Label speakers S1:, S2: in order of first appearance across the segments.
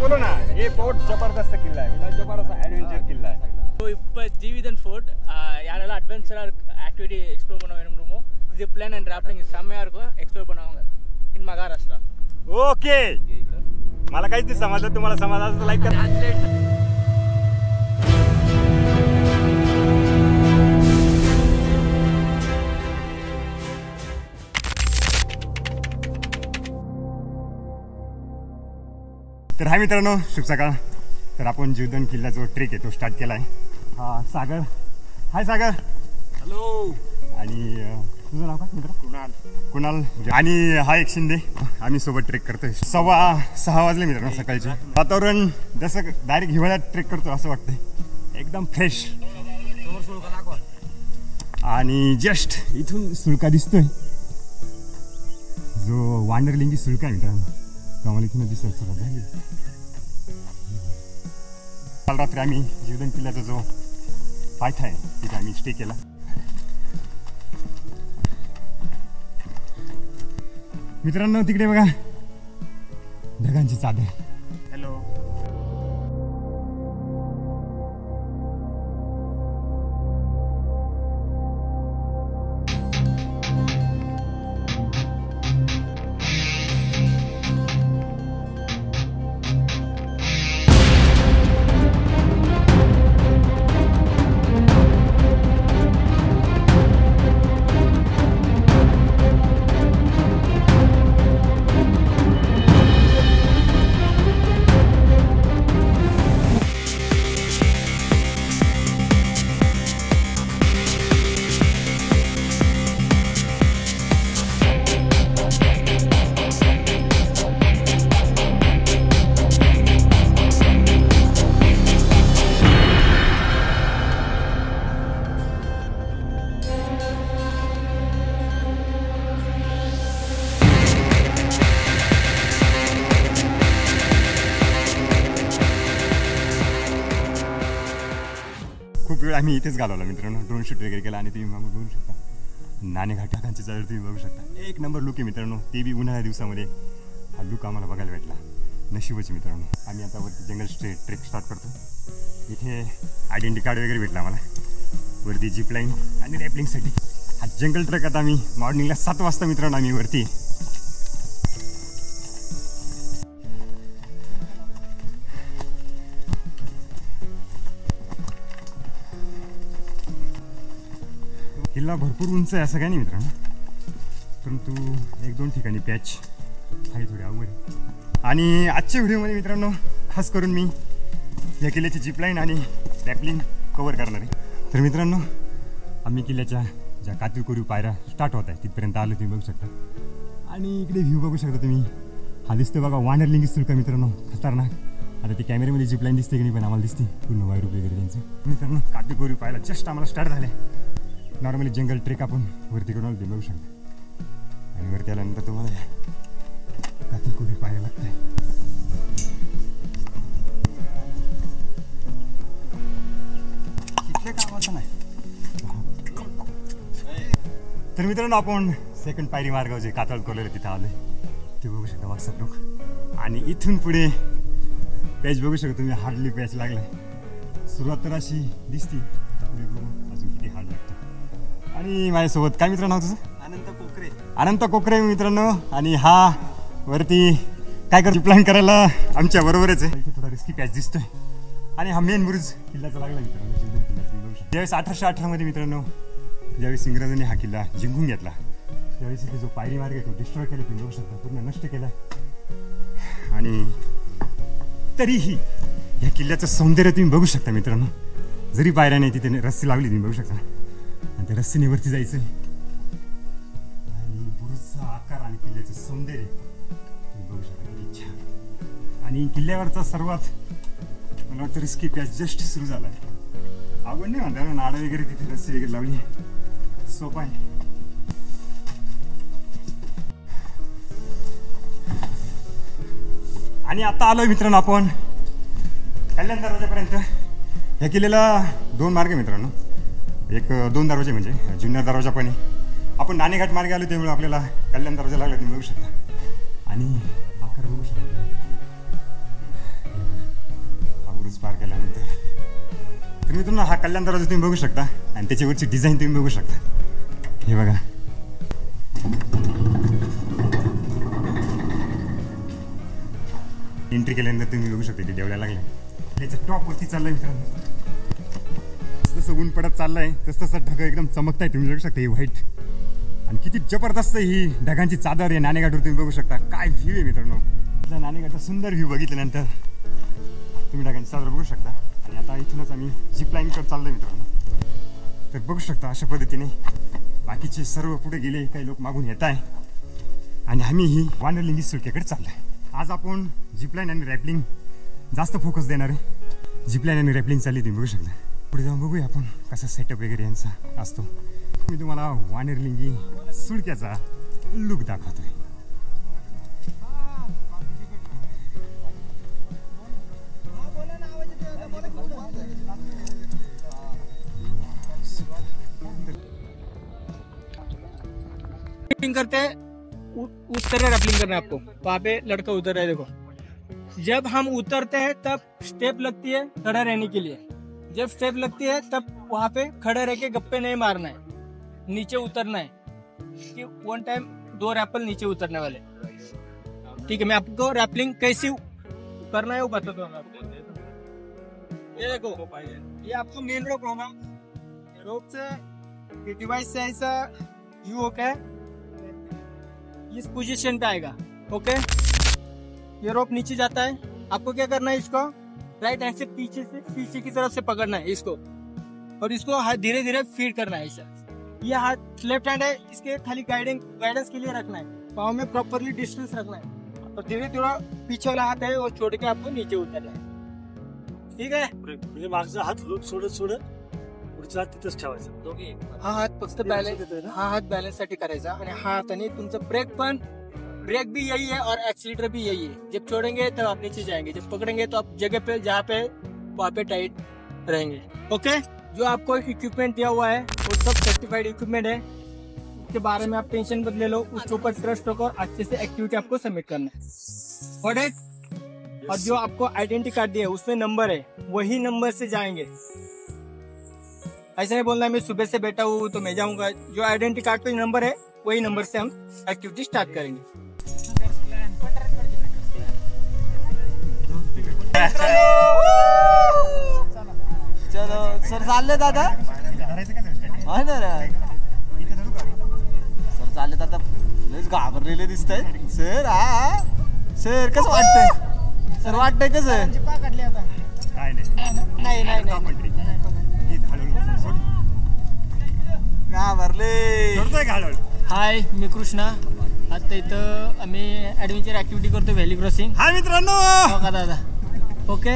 S1: बोलो ना, ये बहुत जबरदस्त किला है, मतलब जबरदस्त एडवेंचर किला है.
S2: So இப்போ ஜீவிதன் ஃபோர்ட் யாரெல்லாம் அட்வென்ச்சராக ஆக்டிவிட்டி எக்ஸ்ப்ளோர் பண்ண வேணுமோ ஜிப் லைன் அண்ட் ராப்லிங் செம்மையாக இருக்கும் எக்ஸ்ப்ளோர் பண்ணுவாங்க இன் மகாராஷ்டிரா.
S1: ओके मला काहीच नाही समजलं, तुम्हाला समजलं तर लाईक करा. तर हाय मित्रांनो, शुभ सकाळ. तर आपण जीवदन किल्ला जो ट्रेक आहे तो स्टार्ट केला आहे. हा सागर. हाय सागर.
S3: हॅलो.
S1: आणि तुझं नाव काय मित्र? कुणाल. आणि हा एक शिंदे. आम्ही सोबत ट्रेक करतोय. 6:15 वाजले मित्रांनो सकाळचे. वातावरण जसं डायरेक्ट हिवाळ्यात ट्रेक करतो असं वाटतंय, एकदम फ्रेश. आणि जस्ट इथून सुळका दिसतोय, जो वांडरलिंगी सुळका आहे मित्रांनो, तो आम्हाला इथून दिसायला सुरुवात झाली. काल रात्री आम्ही जीवदन किल्ल्याचा जो पायथा आहे तिथे आम्ही स्टे केला. मित्रांनो तिकडे बघा ढगांची चादर. हॅलो. खूप वेळ आम्ही इथेच घालवला मित्रांनो, ड्रोन शूट वगैरे केला. आणि तुम्ही मग बघू शकता नाणेघाट ढगांची चादर तुम्ही बघू शकता. एक नंबर लुक आहे मित्रांनो, ते बी उन्हाळ्या दिवसामध्ये हा लुक आम्हाला बघायला भेटला. नशीबच मित्रांनो. आम्ही आता वरती जंगल ट्रेक स्टार्ट करतो. इथे आयडेंटिटी कार्ड वगैरे भेटला आम्हाला, वरती जीप लाईन आणि रॅपलिंगसाठी. हा जंगल ट्रेक आता आम्ही मॉर्निंगला 7 वाजता मित्रांनो आम्ही वरती. किल्ला भरपूर उंच आहे असं काही नाही मित्रांनो, परंतु 1-2 ठिकाणी पॅच आहे थोडी अवघड. आणि आजच्या व्हिडिओमध्ये मित्रांनो खास करून मी या किल्ल्याची जीप लाईन आणि रॅपलिंग कवर करणार आहे. तर मित्रांनो आम्ही किल्ल्याच्या ज्या कातळकोरीव पायऱ्या स्टार्ट होत आहे तिथपर्यंत आलो, तुम्ही बघू शकता. आणि इकडे व्ह्यू बघू शकता तुम्ही, हा दिसतो बघा वांडरलिंगी सुळका मित्रांनो, खतरनाक. आता ती कॅमेऱ्यामध्ये जीप लाईन दिसते की नाही पण आम्हाला दिसते पूर्ण वायरू वगैरे त्यांचं. मित्रांनो कातळकोरीव पायऱ्या जस्ट आम्हाला स्टार्ट झाल्या. नॉर्मली जंगल ट्रेक आपण वरती करून आलो, बघू शकता. आणि वरती आल्यानंतर तुम्हाला कातळकोरीव पाहायला लागतंय. इथल्या कामाचं नाही. तर मित्रांनो आपण सेकंड पायरी मार्गावर जे कातळकोरलेलं तिथं आलोय ते बघू शकता व्हॉट्सअप लोक. आणि इथून पुढे पॅच बघू शकता तुम्ही, हार्डली पॅच लागलाय. सुरुवात तर अशी दिसती, पुढे बघू अजून किती हार्ड लागतं. आणि माझ्यासोबत काय मित्र नाव तुझं? अनंत कोकरे मित्रांनो. आणि हा वरती काय करतो प्लॅन करायला आमच्या बरोबरच आहे. इथे थोडा रिस्की पॅच दिसतोय. आणि हा मेन बुरुज किल्ल्याचा लागला मित्रांनो, जीवदन किल्ला. ज्यावेळेस 1818 मध्ये मित्रांनो ज्यावेळेस इंग्रजांनी हा किल्ला जिंकून घेतला त्यावेळेस इथे जो पायरी मार्ग आहे तो डिस्ट्रॉय केला, तुम्ही बघू शकता, पूर्ण नष्ट केला. आणि तरीही या किल्ल्याचं सौंदर्य तुम्ही बघू शकता मित्रांनो. जरी पायऱ्या नाही तिथे रस्सी लावली तुम्ही बघू शकता, आणि त्या रस्सीने वरती जायचं. आणि बुरुजचा आकार आणि किल्ल्याचं सौंदर्य तुम्ही बघू शकता, किती छान. आणि किल्ल्यावरचा सर्वात मला वाटतं रिस्की पॅच जस्ट सुरू झाला आहे. आवड नाही म्हणता, नाडं वगैरे तिथे रस्सी वगैरे लावली, सोपा आहे. आणि आता आलोय मित्रांनो आपण कल्याण दरवाजापर्यंत. या किल्ल्याला 2 मार्ग आहे मित्रांनो, एक 2 दरवाजे म्हणजे जुन्नर दरवाजा पण आहे. आपण नाणेघाट मार्गे आलो त्यामुळे आपल्याला कल्याण दरवाजा लागला, तुम्ही बघू शकता. आणि आकार बघू शकता, तर मित्रांनो हा कल्याण दरवाजा तुम्ही बघू शकता आणि त्याच्यावरची डिझाईन तुम्ही बघू शकता. हे बघा एंट्री केल्यानंतर तुम्ही बघू शकता ते डेवल्या लागले. त्याच्या टॉपवरती चाललंय मित्रांनो. जसं ऊन पडत चाललंय तसं ढग एकदम चमकताय. तुम्ही बघू शकता ही व्हाईट आणि किती जबरदस्त ही ढगांची चादर आहे. नाणेघाटवर तुम्ही बघू शकता काय व्ह्यू आहे मित्रांनो. नाणेघाटचा सुंदर व्ह्यू बघितल्यानंतर तुम्ही ढगांची चादर बघू शकता. आणि आता इथूनच आम्ही झिप लाईन करत चाललोय मित्रांनो. तर बघू शकता अशा पद्धतीने बाकीचे सर्व पुढे गेले, काही लोक मागून येत आहे आणि आम्ही ही वानरलिंगी सुळक्याकडे चाललोय. आज आपण झिपलाईन आणि रॅपलिंग जास्त फोकस देणार आहे. झिपलाईन आणि रॅपलिंग चालली तुम्ही बघू शकता. पुढे जाऊन बघूया आपण कसा सेटअप वगैरे यांचा असतो. मी तुम्हाला वानरलिंगी सुळक्याचा लुक दाखवतोय.
S2: करते उस तरह रैपलिंग करना है आपको. वहाँ पे लड़का उतर है देखो. जब हम उतरते हैं तब स्टेप लगती है खड़ा रहने के लिए. जब स्टेप लगती है तब वहाँ पे खड़े रह के गप्पे नहीं मारना है, नीचे उतरना है. कि वन टाइम 2 रैपल नीचे उतरने वाले. ठीक है, मैं आपको रैपलिंग कैसी करना है वो बताता हूँ आपको. ये देखो ये आपको मेन रोप होगा. रोप से डिवाइस से ऐसा यू होगा इस पोजीशन पे आएगा. ओके, ये रोप नीचे जाता है. आपको क्या करना है, इसको राइट हैंड से पीछे की तरफ से पकड़ना है इसको और इसको हाथ धीरे धीरे फीड करना है. ऐसा ये हाथ लेफ्ट हैंड है, इसके खाली गाइडेंस के लिए रखना है. पाँव में प्रॉपरली डिस्टेंस रखना है और धीरे धीरे पीछे वाला हाथ है वो छोड़ के आपको नीचे उतरना है. ठीक आहे.
S3: म्हणजे मागचा हात सोडत पुढचा हात तिथंच ठेवायचा. दोघे
S2: हा हात फक्त बॅलन्स, हा हात बॅलन्स साठी करायचा आणि हा हाताने तुमचं ब्रेक भी यही है और एक्सीलेटर भी यही है. जब छोड़ेंगे तब आप नीचे जाएंगे, जब पकड़ेंगे तो आप जगह पे जहाँ पे वहाँ पे टाइट रहेंगे. ओके, जो आपको इक्विपमेंट दिया हुआ है वो सब सर्टिफाइड इक्विपमेंट है. उसके बारे में आप टेंशन मत ले लो, उसके ऊपर ट्रस्ट रखो और अच्छे से एक्टिविटी आपको सबमिट करना है. और जो आपको आइडेंटिटी कार्ड दिया है उसमें नंबर है, वही नंबर से जाएंगे. ऐसा नहीं बोलना मैं सुबह से बैठा हूँ तो मैं जाऊंगा. जो आइडेंटिटी कार्ड पे नंबर है वही नंबर से हम एक्टिविटी स्टार्ट करेंगे.
S4: चलो सर चालले दादा. आहे ना रे सर, चालले दादा. लयच घाबरलेले दिसतंय सर. हा सर कसं वाटतंय सर? वाटतंय कसं?
S1: काय नाही
S4: घाबरले.
S2: हाय, मी कृष्णा. आता इथं आम्ही ॲडव्हेंचर ॲक्टिव्हिटी करतो, व्हॅली क्रॉसिंग.
S1: हाय मित्रांनो.
S2: हो का दादा? ओके,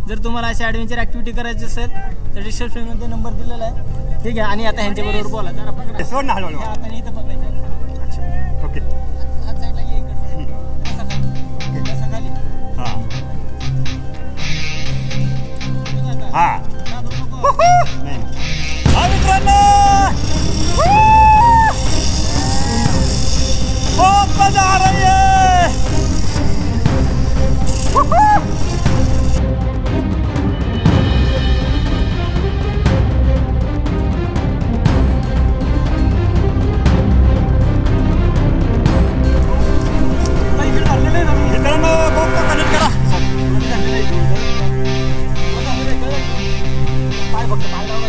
S2: जर तुम्हाला अशी ॲडव्हेंचर ॲक्टिव्हिटी करायची असेल तर डिस्क्रिप्शनमध्ये नंबर दिलेला आहे. ठीक आहे, आणि आता ह्यांच्याबरोबर बोला. जरा पकडा.
S1: सोड ना हळूहळू.
S2: आता इथं पकडायचं.
S1: अच्छा ओके.
S2: हात साईडला ये इकडे. असं खाली. असं खाली.
S1: हां हां. नाही हा मित्रांनो. बहुत मजा आ रही है. मित्रांनो GoPro कनेक्ट करा.
S2: पाय फक्त पाय लावा.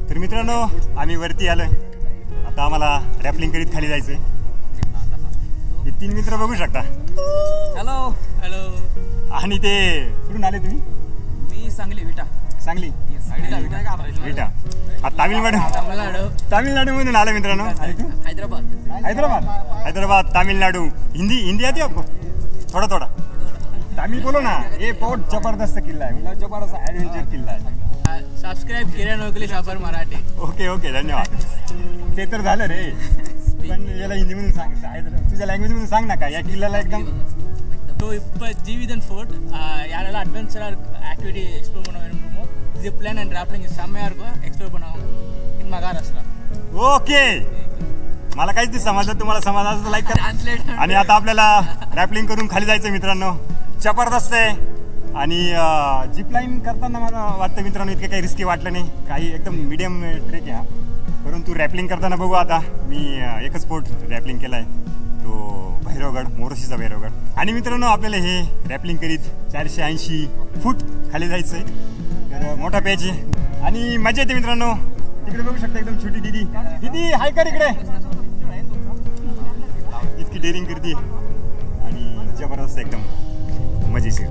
S1: तर मित्रांनो आम्ही वरती आलोय. आता आम्हाला रॅपलिंग करीत खाली जायचंय. तीन मित्र बघू शकता.
S5: Hello hello.
S1: आणि ते कुठून आले तुम्ही?
S5: मी सांगली विटा.
S1: सांगली विटा. हा तामिळनाडूमधून आले मित्रांनो. आणि तू? हैदराबाद तामिळनाडू. हिंदी आती आपको? थोडा थोडा तामिळ बोलो ना. हे बहुत जबरदस्त किल्ला आहे, मतलब जबरदस्त ॲडव्हेंचर किल्ला आहे.
S5: सबस्क्राईब किरण ओगले शापर मराठी.
S1: ओके धन्यवाद. ते तर झालं रे, पण याला हिंदीमधून सांग, तुझ्या लँग्वेजमधून सांग ना. का या किल्ल्याला एकदम
S5: तो జీవిదన్ ఫోర్ట్ யாரெல்லாம் அட்வென்ச்சரா ஆக்டிவிட்டி எக்ஸ்ப்ளோர் பண்ண வேணுமோ ஜிப் லைன் அண்ட் ராப்லிங் செம்மையா இருக்கும். एक्सप्लोर बनाओ इन महाराष्ट्र.
S1: ओके, मला काहीच नाही समजलं. तुम्हाला समजलं लाईक करा. आणि आता आपल्याला रॅपलिंग करून खाली जायचं मित्रांनो. जबरदस्त आहे. आणि जिप लाईन करताना मला वाटतं मित्रांनो इतकं काही रिस्की वाटलं नाही. काही एकदम मीडियम ट्रेक आहे हा. परंतु रॅपलिंग करताना बघू. आता मी एकच स्पोर्ट रॅपलिंग केला आहे, तो भैरवगड, मोर्शीचा भैरवगड. आणि मित्रांनो आपल्याला हे रॅपलिंग करीत 480 फूट खाली जायचं आहे. तर मोठा पॅच आहे आणि मजा येते मित्रांनो. तिकडे बघू शकता एकदम छोटी दीदी हाय कर इकडे. इतकी डेअरिंग करते आणि जबरदस्त एकदम मजेशीर.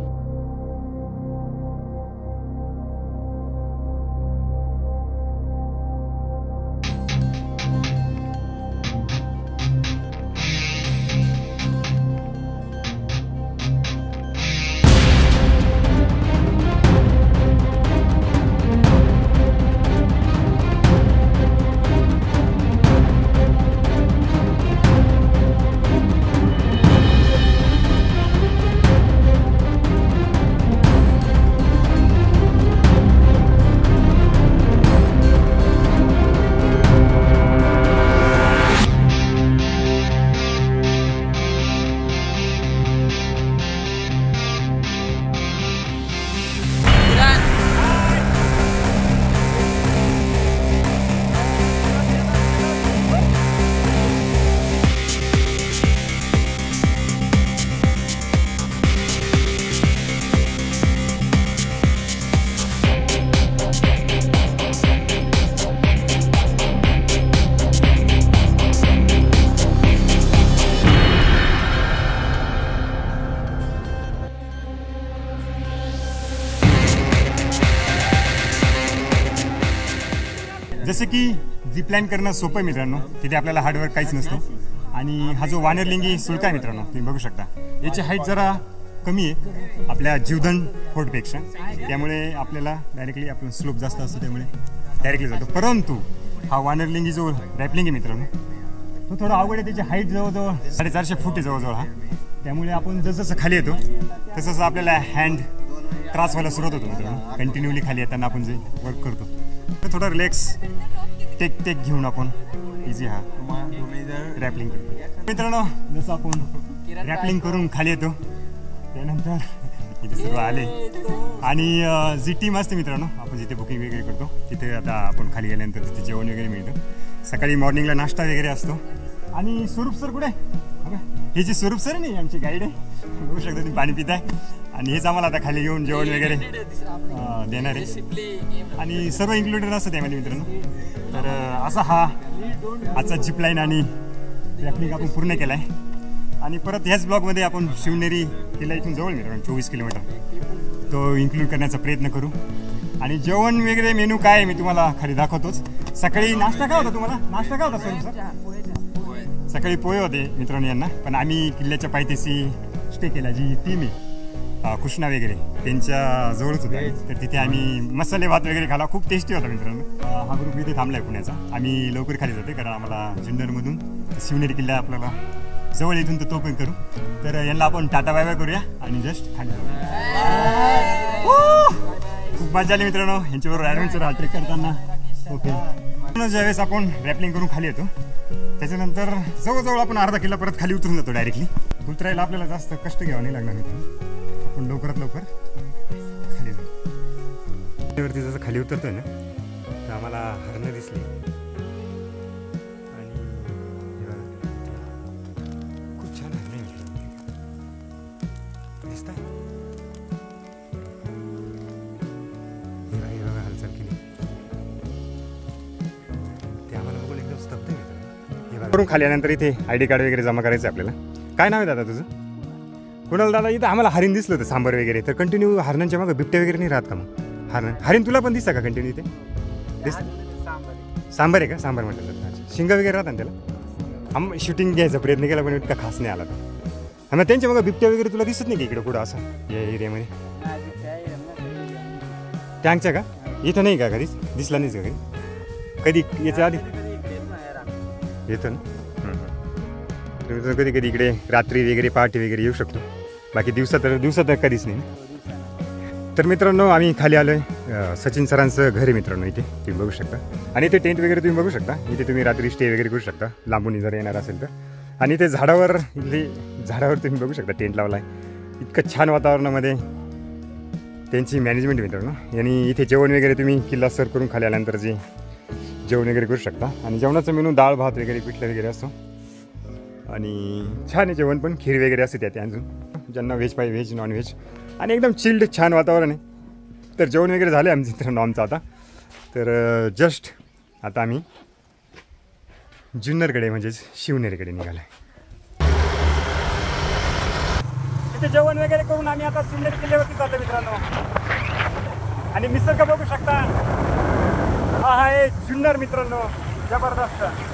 S1: जसं की झिप लाईन करणं सोपं आहे मित्रांनो. तिथे आपल्याला हार्डवर्क काहीच नसतं. आणि हा जो वानरलिंगी सुळका आहे मित्रांनो, तुम्ही बघू शकता याची हाईट जरा कमी आहे आपल्या जीवदंड फोर्टपेक्षा. त्यामुळे आपल्याला डायरेक्टली आपण स्लोप जास्त असतो, त्यामुळे डायरेक्टली जातो. परंतु हा वानरलिंगी जो रॅपलिंग आहे मित्रांनो, तो थोडा अवघड आहे. त्याची हाईट जवळजवळ 450 फूट आहे जवळजवळ हा. त्यामुळे आपण जसं खाली येतो तसंच आपल्याला हँड त्रास व्हायला सुरुवात होतो मित्रांनो. कंटिन्युअली खाली येताना आपण जे वर्क करतो तर थोडा रिलॅक्स टेक घेऊन आपण इझी हा रॅपलिंग करतो मित्रांनो. जसं आपण रॅपलिंग करून खाली येतो त्यानंतर इथे सर्व आले आणि जी टीम असते मित्रांनो, आपण जिथे बुकिंग वगैरे करतो तिथे आता आपण खाली गेल्यानंतर तिथे जेवण वगैरे मिळतं. सकाळी मॉर्निंगला नाश्ता वगैरे असतो. आणि स्वरूप सर कुठे? हे जे स्वरूप सर नाही आमची गाईड आहे, बघू शकता तुम्ही पाणी पिताय. आणि हेच आम्हाला आता खाली घेऊन जेवण वगैरे देणार आहे आणि सर्व इन्क्लुडेड असतं त्यामध्ये मित्रांनो. तर असा हा आजचा झिप लाईन आणि रॅपलिंग आपण पूर्ण केला आहे. आणि परत ह्याच ब्लॉगमध्ये आपण शिवनेरी किल्ला इथून जवळ मित्रांनो 24 किलोमीटर, तो इन्क्लूड करण्याचा प्रयत्न करू. आणि जेवण वगैरे मेनू काय आहे मी तुम्हाला खाली दाखवतोच. सकाळी नाश्ता काय होता तुम्हाला? नाश्ता काय होता सर? सकाळी पोहे होते मित्रांनो यांना. पण आम्ही किल्ल्याच्या पायथ्याशी स्टे केला. जी टीम आहे कृष्णा वगैरे त्यांच्या जवळच होता, तर तिथे आम्ही मसाले भात वगैरे खाला. खूप टेस्टी होता मित्रांनो. हा ग्रुप इथे थांबला आहे पुण्याचा. आम्ही लवकर खाली जाते कारण आम्हाला जुन्नरमधून शिवनेरी किल्ला आपल्याला जवळ इथून तर तो पण करू. तर यांना आपण टाटा बाय बाय करूया आणि जस्ट खाली जाऊ. खूप मजा आली मित्रांनो यांच्याबरोबर ॲडव्हेंचर हा ट्रेक करताना. ओके, ज्यावेळेस आपण रॅपलिंग करून खाली येतो त्याच्यानंतर जवळजवळ आपण अर्धा किल्ला परत खाली उतरून जातो डायरेक्टली. उतरायला आपल्याला जास्त कष्ट घ्यावं नाही लागणार मित्रांनो. आपण लवकरात लवकर खाली जाऊ. वरती जसं खाली उतरतोय ना तर आम्हाला हरणं दिसली आणि खूप छान हरणं दिसतात. हे बघा हालचाल केली ते आम्हाला बघून एकदम स्तब्ध आहे. करून खाली आल्यानंतर इथे ID कार्ड वगैरे जमा करायचं आपल्याला. काय नाव आहे दादा तुझं? कुणाल दादा. इथं आम्हाला हरिण दिसलं होतं सांबर वगैरे, तर कंटिन्यू हरणांच्या मागं बिबट्या वगैरे नाही राहत का मग? हरिण तुला पण दिसतं का कंटिन्यू इथे? सांबर आहे का? सांबर म्हटलं तर शिंग वगैरे राहतात त्याला. शूटिंग घ्यायचा प्रयत्न केला पण इतका खास नाही आला. मग त्यांच्या मग बिबट्या वगैरे तुला दिसत नाही का इकडं कुठं असं या एरियामध्ये? टँकच्या का? इथं नाही का कधीच दिसला नाही का कधी? याच्या आधी येतो ना. कधी कधी इकडे रात्री वगैरे पहाटे वगैरे येऊ शकतो, बाकी दिवसात कधीच नाही. तर मित्रांनो आम्ही खाली आलो आहे. सचिन सरांचं घर आहे मित्रांनो इथे, तुम्ही बघू शकता. आणि इथे टेंट वगैरे तुम्ही बघू शकता. इथे तुम्ही रात्री स्टे वगैरे करू शकता लांबून जर येणार असेल तर. आणि इथे झाडावर तुम्ही बघू शकता टेंट लावला आहे. इतकं छान वातावरणामध्ये त्यांची मॅनेजमेंट मित्रांनो. आणि इथे जेवण वगैरे तुम्ही किल्ला सर करून खाली आल्यानंतर जे जेवण वगैरे करू शकता. आणि जेवणाचं मेनू डाळ भात वगैरे पिठलं वगैरे असतो. आणि छान आहे जेवण पण, खीर वगैरे असते त्यात अजून, ज्यांना व्हेज पाहिजे व्हेज नॉन व्हेज. आणि एकदम चिल्ड छान वातावरण आहे. तर जेवण वगैरे झाले आमचं मित्रांनो आमचं आता. तर जस्ट आता आम्ही जुन्नरकडे म्हणजेच शिवनेरीकडे निघालो आहे. तिथे जेवण वगैरे करून आम्ही आता शिवनेरी किल्ल्यावरती चाललो मित्रांनो. आणि निसर्ग बघू शकता. हा आहे जुन्नर मित्रांनो, जबरदस्त.